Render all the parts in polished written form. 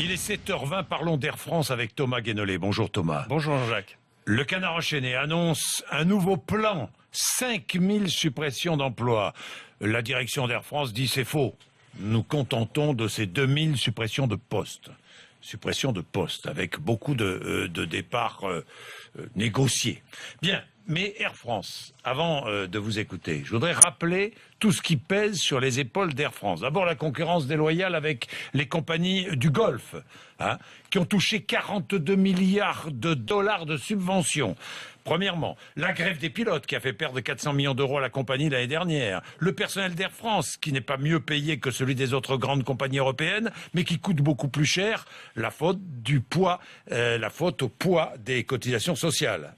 Il est 7h20, parlons d'Air France avec Thomas Guénolé. Bonjour Thomas. Bonjour Jean-Jacques. Le Canard enchaîné annonce un nouveau plan, 5000 suppressions d'emplois. La direction d'Air France dit c'est faux. Nous contentons de ces 2000 suppressions de postes. Suppression de postes, avec beaucoup de départs négociés. Bien, mais Air France, avant de vous écouter, je voudrais rappeler tout ce qui pèse sur les épaules d'Air France. D'abord, la concurrence déloyale avec les compagnies du Golfe, qui ont touché 42 milliards de dollars de subventions. Premièrement, la grève des pilotes qui a fait perdre 400 millions d'euros à la compagnie l'année dernière. Le personnel d'Air France qui n'est pas mieux payé que celui des autres grandes compagnies européennes, mais qui coûte beaucoup plus cher. La faute au poids des cotisations sociales.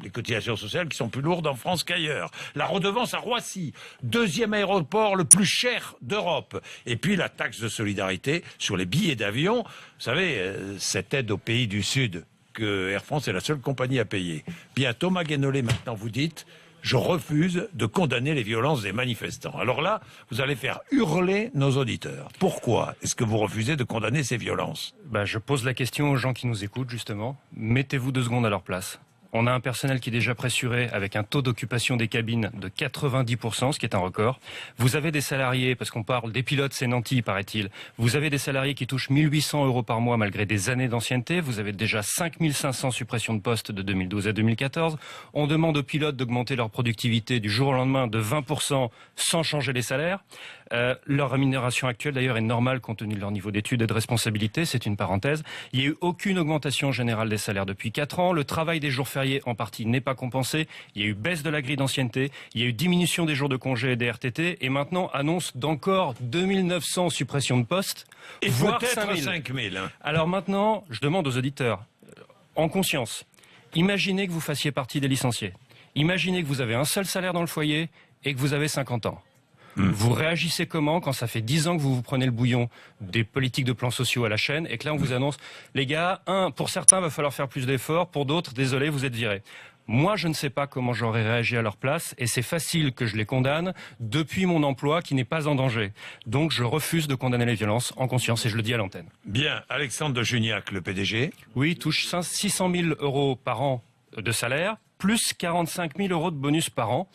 Les cotisations sociales qui sont plus lourdes en France qu'ailleurs. La redevance à Roissy, deuxième aéroport le plus cher d'Europe. Et puis la taxe de solidarité sur les billets d'avion. Vous savez, cette aide aux pays du Sud que Air France est la seule compagnie à payer. Bien, Thomas Guénolé, maintenant vous dites, je refuse de condamner les violences des manifestants. Alors là, vous allez faire hurler nos auditeurs. Pourquoi est-ce que vous refusez de condamner ces violences ? Je pose la question aux gens qui nous écoutent, justement. Mettez-vous 2 secondes à leur place. On a un personnel qui est déjà pressuré avec un taux d'occupation des cabines de 90%, ce qui est un record. Vous avez des salariés, parce qu'on parle des pilotes, c'est Nanty, paraît-il. Vous avez des salariés qui touchent 1 800 € par mois malgré des années d'ancienneté. Vous avez déjà 5 500 suppressions de postes de 2012 à 2014. On demande aux pilotes d'augmenter leur productivité du jour au lendemain de 20% sans changer les salaires. Leur rémunération actuelle, d'ailleurs, est normale compte tenu de leur niveau d'études et de responsabilité. C'est une parenthèse. Il n'y a eu aucune augmentation générale des salaires depuis 4 ans. Le travail des jours fériés, en partie, n'est pas compensé. Il y a eu baisse de la grille d'ancienneté. Il y a eu diminution des jours de congé et des RTT. Et maintenant, annonce d'encore 2900 suppressions de postes. Et voire peut-être 5000. Alors maintenant, je demande aux auditeurs, en conscience, imaginez que vous fassiez partie des licenciés. Imaginez que vous avez un seul salaire dans le foyer et que vous avez 50 ans. Vous réagissez comment quand ça fait 10 ans que vous vous prenez le bouillon des politiques de plans sociaux à la chaîne et que là on vous annonce, les gars, pour certains va falloir faire plus d'efforts, pour d'autres, désolé, vous êtes virés. Moi, je ne sais pas comment j'aurais réagi à leur place et c'est facile que je les condamne depuis mon emploi qui n'est pas en danger. Donc je refuse de condamner les violences en conscience et je le dis à l'antenne. Bien, Alexandre de Juniac, le PDG. Oui, il touche 600 000 € par an de salaire, plus 45 000 € de bonus par an.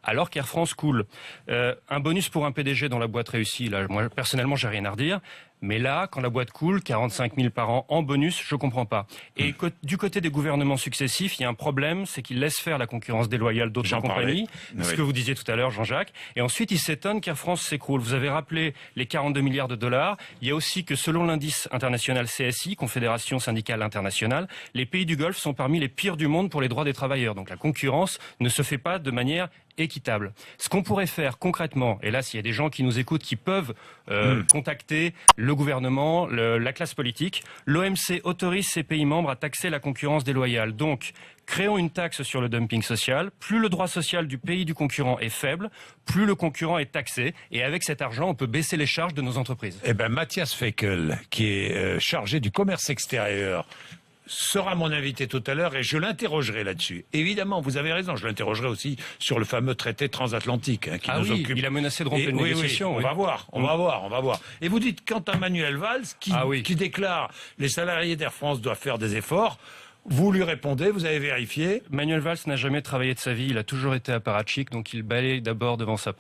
Alors qu'Air France coule. Un bonus pour un PDG dont la boîte réussit, là, moi, personnellement, j'ai rien à redire. Mais là, quand la boîte coule, 45 000 par an en bonus, je comprends pas. Et du côté des gouvernements successifs, il y a un problème, c'est qu'ils laissent faire la concurrence déloyale d'autres compagnies. Ce que vous disiez tout à l'heure, Jean-Jacques. Et ensuite, ils s'étonnent qu'Air France s'écroule. Vous avez rappelé les 42 milliards de dollars. Il y a aussi que selon l'indice international CSI, Confédération syndicale internationale, les pays du Golfe sont parmi les pires du monde pour les droits des travailleurs. Donc la concurrence ne se fait pas de manière équitable. Ce qu'on pourrait faire concrètement, et là s'il y a des gens qui nous écoutent qui peuvent contacter le gouvernement, la classe politique, l'OMC autorise ses pays membres à taxer la concurrence déloyale. Donc, créons une taxe sur le dumping social. Plus le droit social du pays du concurrent est faible, plus le concurrent est taxé. Et avec cet argent, on peut baisser les charges de nos entreprises. Eh bien, Mathias Fekl, qui est chargé du commerce extérieur, sera mon invité tout à l'heure et je l'interrogerai là-dessus. Évidemment, vous avez raison, je l'interrogerai aussi sur le fameux traité transatlantique qui nous occupe. Il a menacé de rompre une négociation. On va voir. Et vous dites, quant à Manuel Valls, qui déclare les salariés d'Air France doivent faire des efforts, vous lui répondez, vous avez vérifié. Manuel Valls n'a jamais travaillé de sa vie, il a toujours été apparatchik, donc il balaye d'abord devant sa porte.